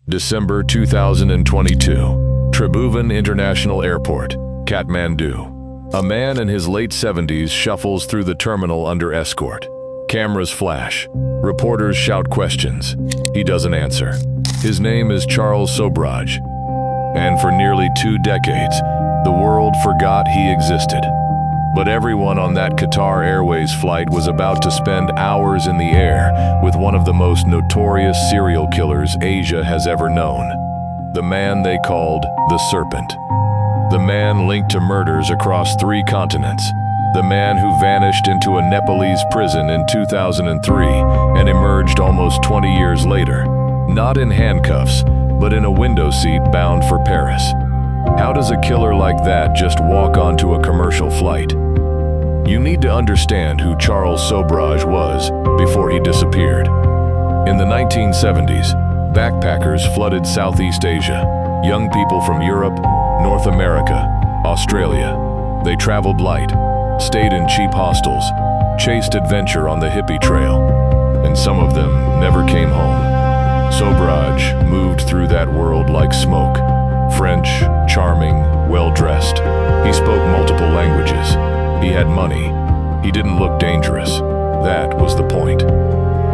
December 2022, Tribhuvan International Airport, Kathmandu. A man in his late 70s shuffles through the terminal under escort. Cameras flash. Reporters shout questions. He doesn't answer. His name is Charles Sobraj. And for nearly 2 decades, the world forgot he existed. But everyone on that Qatar Airways flight was about to spend hours in the air with one of the most notorious serial killers Asia has ever known. The man they called the Serpent. The man linked to murders across 3 continents. The man who vanished into a Nepalese prison in 2003 and emerged almost 20 years later, not in handcuffs, but in a window seat bound for Paris. How does a killer like that just walk onto a commercial flight? You need to understand who Charles Sobraj was before he disappeared. In the 1970s, backpackers flooded Southeast Asia. Young people from Europe, North America, Australia. They traveled light, stayed in cheap hostels, chased adventure on the hippie trail, and some of them never came home. Sobraj moved through that world like smoke. French, charming, well-dressed. He spoke multiple languages. He had money. He didn't look dangerous. That was the point.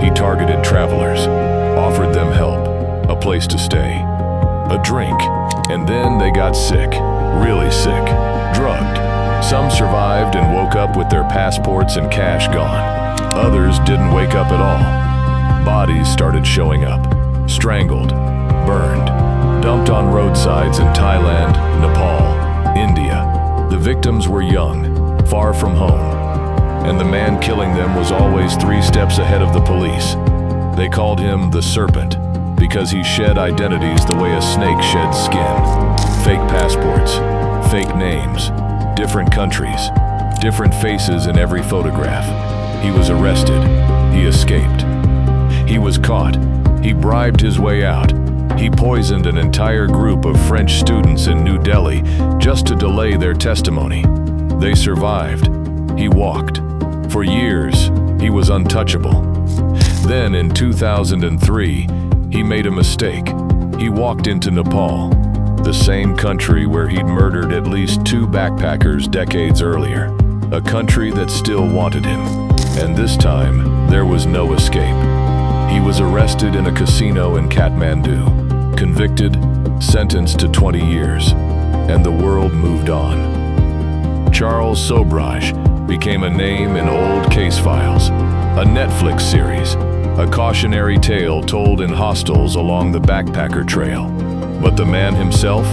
He targeted travelers, offered them help, a place to stay, a drink, and then they got sick, really sick, drugged. Some survived and woke up with their passports and cash gone. Others didn't wake up at all. Bodies started showing up, strangled, burned, dumped on roadsides in Thailand, Nepal, India. The victims were young, far from home, and the man killing them was always 3 steps ahead of the police. They called him the Serpent because he shed identities the way a snake sheds skin. Fake passports, fake names, different countries, different faces in every photograph. He was arrested. He escaped. He was caught. He bribed his way out. He poisoned an entire group of French students in New Delhi just to delay their testimony. They survived. He walked. For years, he was untouchable. Then in 2003, he made a mistake. He walked into Nepal, the same country where he'd murdered at least 2 backpackers decades earlier. A country that still wanted him. And this time, there was no escape. He was arrested in a casino in Kathmandu, convicted, sentenced to 20 years, and the world moved on. Charles Sobraj became a name in old case files, a Netflix series, a cautionary tale told in hostels along the backpacker trail. But the man himself,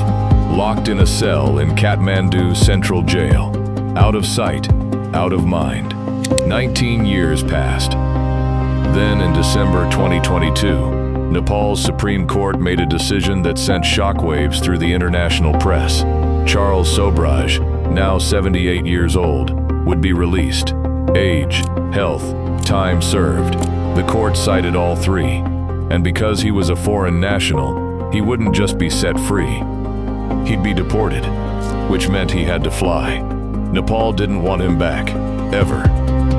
locked in a cell in Kathmandu Central Jail, out of sight, out of mind. 19 years passed. Then in December 2022, Nepal's Supreme Court made a decision that sent shockwaves through the international press. Charles Sobraj, now 78 years old, would be released. Age, health, time served. The court cited all 3. And because he was a foreign national, he wouldn't just be set free. He'd be deported, which meant he had to fly. Nepal didn't want him back, ever.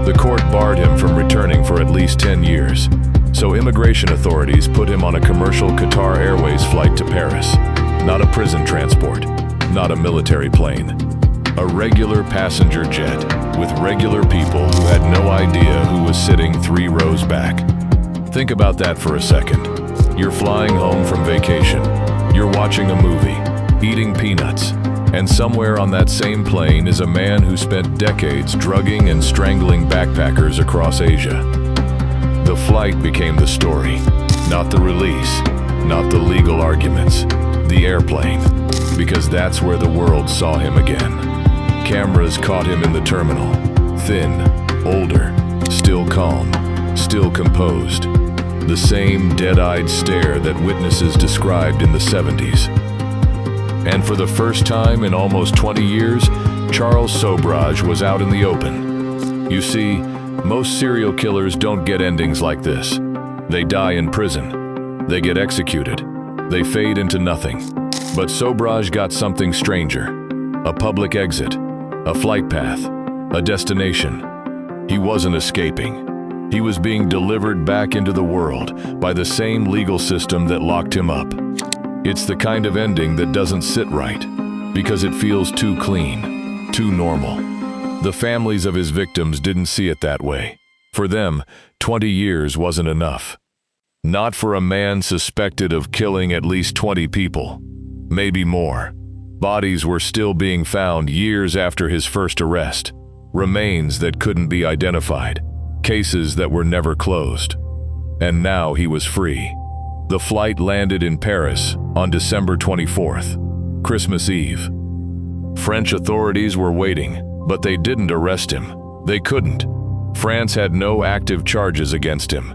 The court barred him from returning for at least 10 years. So immigration authorities put him on a commercial Qatar Airways flight to Paris. Not a prison transport, not a military plane. A regular passenger jet with regular people who had no idea who was sitting 3 rows back. Think about that for a second. You're flying home from vacation. You're watching a movie, eating peanuts, and somewhere on that same plane is a man who spent decades drugging and strangling backpackers across Asia. The flight became the story, not the release, not the legal arguments, the airplane, because that's where the world saw him again. Cameras caught him in the terminal, thin, older, still calm, still composed. The same dead-eyed stare that witnesses described in the 70s. And for the first time in almost 20 years, Charles Sobraj was out in the open. You see, most serial killers don't get endings like this. They die in prison. They get executed. They fade into nothing. But Sobraj got something stranger. A public exit. A flight path. A destination. He wasn't escaping. He was being delivered back into the world by the same legal system that locked him up. It's the kind of ending that doesn't sit right, because it feels too clean, too normal. The families of his victims didn't see it that way. For them, 20 years wasn't enough. Not for a man suspected of killing at least 20 people, maybe more. Bodies were still being found years after his first arrest, remains that couldn't be identified, cases that were never closed. And now he was free. The flight landed in Paris on December 24th, Christmas Eve. French authorities were waiting, but they didn't arrest him. They couldn't. France had no active charges against him.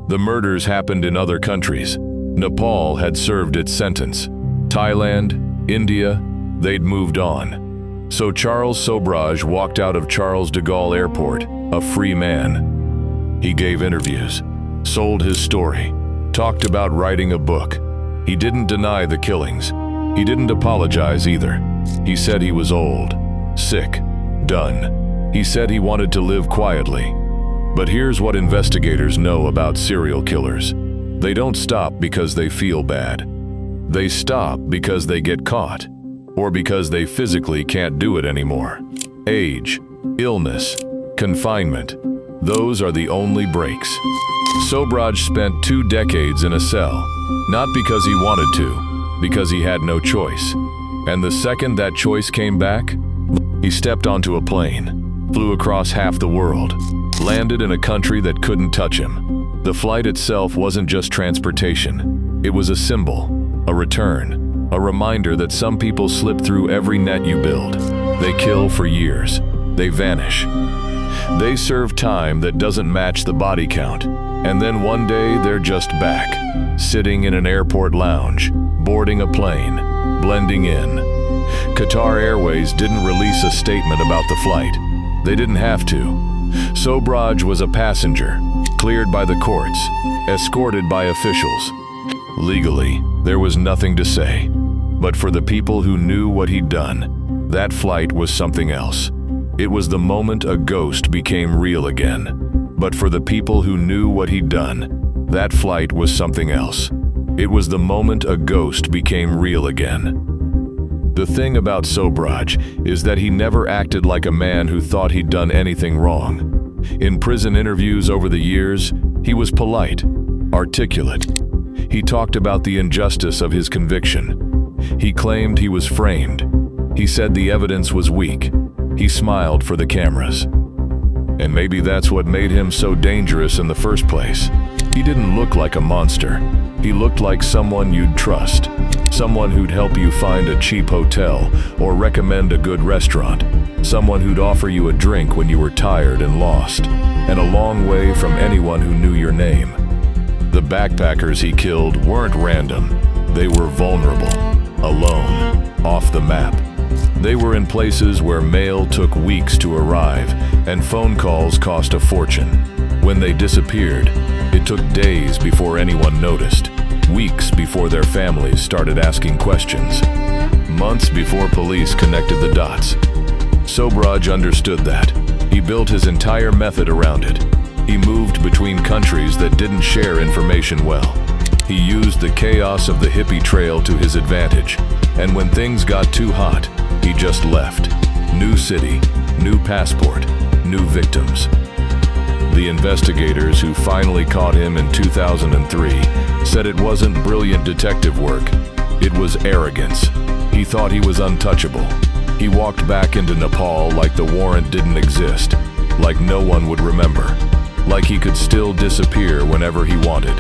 The murders happened in other countries. Nepal had served its sentence. Thailand, India, they'd moved on. So Charles Sobhraj walked out of Charles de Gaulle Airport, a free man. He gave interviews, sold his story, talked about writing a book. He didn't deny the killings. He didn't apologize either. He said he was old, sick, done. He said he wanted to live quietly. But here's what investigators know about serial killers. They don't stop because they feel bad. They stop because they get caught, or because they physically can't do it anymore. Age, illness, confinement, those are the only breaks. Sobhraj spent 2 decades in a cell, not because he wanted to, because he had no choice. And the second that choice came back, he stepped onto a plane, flew across half the world, landed in a country that couldn't touch him. The flight itself wasn't just transportation. It was a symbol, a return, a reminder that some people slip through every net you build. They kill for years. They vanish. They serve time that doesn't match the body count. And then one day they're just back, sitting in an airport lounge, boarding a plane, blending in. Qatar Airways didn't release a statement about the flight. They didn't have to. Sobhraj was a passenger, cleared by the courts, escorted by officials. Legally, there was nothing to say. But for the people who knew what he'd done, that flight was something else. It was the moment a ghost became real again. But for the people who knew what he'd done, that flight was something else. It was the moment a ghost became real again. The thing about Sobhraj is that he never acted like a man who thought he'd done anything wrong. In prison interviews over the years, he was polite, articulate. He talked about the injustice of his conviction. He claimed he was framed. He said the evidence was weak. He smiled for the cameras. And maybe that's what made him so dangerous in the first place. He didn't look like a monster. He looked like someone you'd trust. Someone who'd help you find a cheap hotel or recommend a good restaurant. Someone who'd offer you a drink when you were tired and lost, and a long way from anyone who knew your name. The backpackers he killed weren't random. They were vulnerable, alone, off the map. They were in places where mail took weeks to arrive and phone calls cost a fortune. When they disappeared, it took days before anyone noticed, weeks before their families started asking questions, months before police connected the dots. Sobhraj understood that. He built his entire method around it. He moved between countries that didn't share information well. He used the chaos of the hippie trail to his advantage, and when things got too hot, he just left. New city, new passport, new victims. The investigators who finally caught him in 2003 said it wasn't brilliant detective work. It was arrogance. He thought he was untouchable. He walked back into Nepal like the warrant didn't exist, like no one would remember, like he could still disappear whenever he wanted.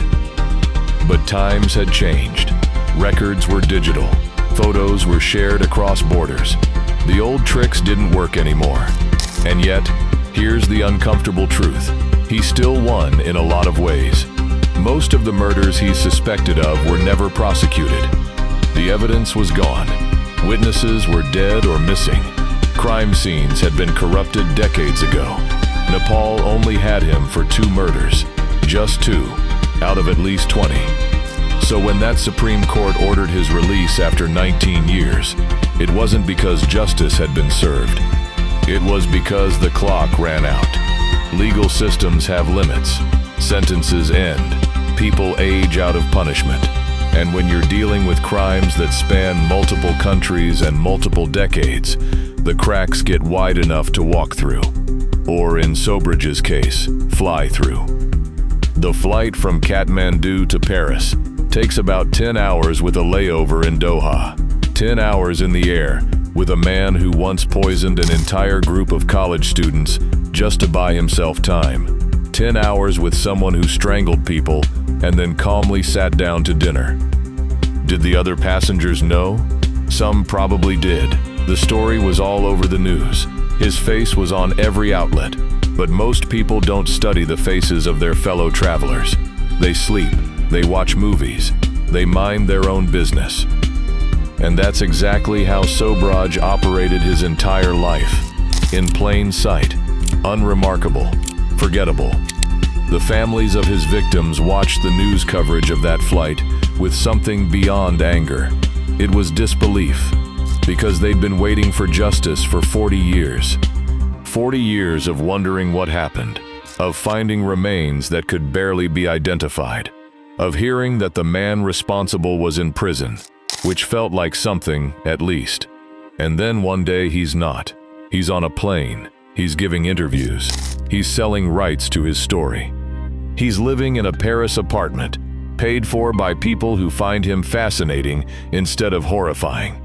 But times had changed. Records were digital. Photos were shared across borders. The old tricks didn't work anymore. And yet, here's the uncomfortable truth. He still won in a lot of ways. Most of the murders he's suspected of were never prosecuted. The evidence was gone. Witnesses were dead or missing. Crime scenes had been corrupted decades ago. Nepal only had him for 2 murders. Just 2, out of at least 20. So when that Supreme Court ordered his release after 19 years, it wasn't because justice had been served. It was because the clock ran out. Legal systems have limits. Sentences end. People age out of punishment. And when you're dealing with crimes that span multiple countries and multiple decades, the cracks get wide enough to walk through. Or in Sobridge's case, fly through. The flight from Kathmandu to Paris takes about 10 hours with a layover in Doha. 10 hours in the air with a man who once poisoned an entire group of college students just to buy himself time. 10 hours with someone who strangled people and then calmly sat down to dinner. Did the other passengers know? Some probably did. The story was all over the news. His face was on every outlet. But most people don't study the faces of their fellow travelers. They sleep, they watch movies, they mind their own business. And that's exactly how Sobridge operated his entire life. In plain sight, unremarkable, forgettable. The families of his victims watched the news coverage of that flight with something beyond anger. It was disbelief, because they'd been waiting for justice for 40 years. 40 years of wondering what happened, of finding remains that could barely be identified, of hearing that the man responsible was in prison, which felt like something, at least. And then one day he's not. He's on a plane. He's giving interviews. He's selling rights to his story. He's living in a Paris apartment, paid for by people who find him fascinating instead of horrifying.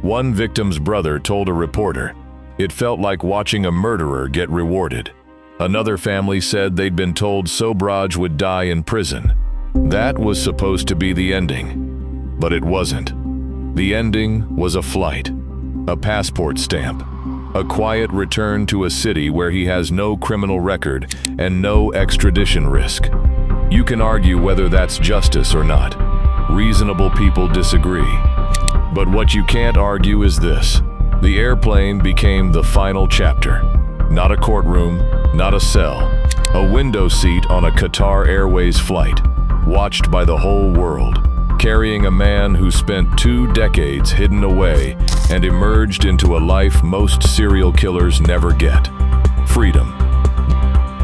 One victim's brother told a reporter, "It felt like watching a murderer get rewarded." Another family said they'd been told Sobridge would die in prison. That was supposed to be the ending, but it wasn't. The ending was a flight, a passport stamp, a quiet return to a city where he has no criminal record and no extradition risk. You can argue whether that's justice or not. Reasonable people disagree. But what you can't argue is this. The airplane became the final chapter. Not a courtroom, not a cell. A window seat on a Qatar Airways flight, watched by the whole world, carrying a man who spent 2 decades hidden away and emerged into a life most serial killers never get. Freedom.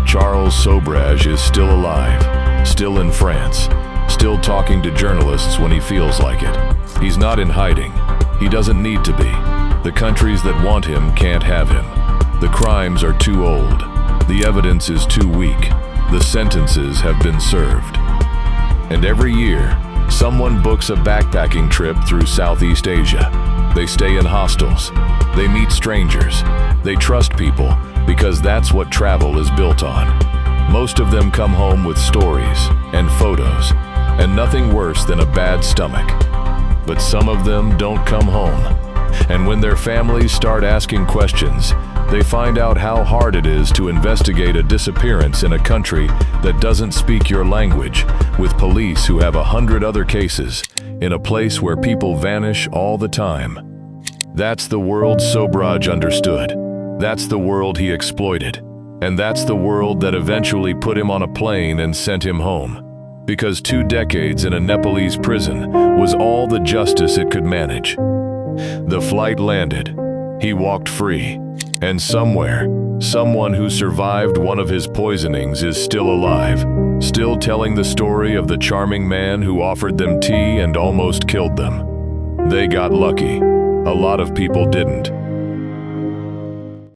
Charles Sobridge is still alive, still in France, still talking to journalists when he feels like it. He's not in hiding. He doesn't need to be. The countries that want him can't have him. The crimes are too old. The evidence is too weak. The sentences have been served. And every year, someone books a backpacking trip through Southeast Asia. They stay in hostels. They meet strangers. They trust people because that's what travel is built on. Most of them come home with stories and photos and nothing worse than a bad stomach. But some of them don't come home. And when their families start asking questions, they find out how hard it is to investigate a disappearance in a country that doesn't speak your language, with police who have 100 other cases, in a place where people vanish all the time. That's the world Sobridge understood. That's the world he exploited. And that's the world that eventually put him on a plane and sent him home. Because 2 decades in a Nepalese prison was all the justice it could manage. The flight landed. He walked free. And somewhere, someone who survived one of his poisonings is still alive, still telling the story of the charming man who offered them tea and almost killed them. They got lucky. A lot of people didn't.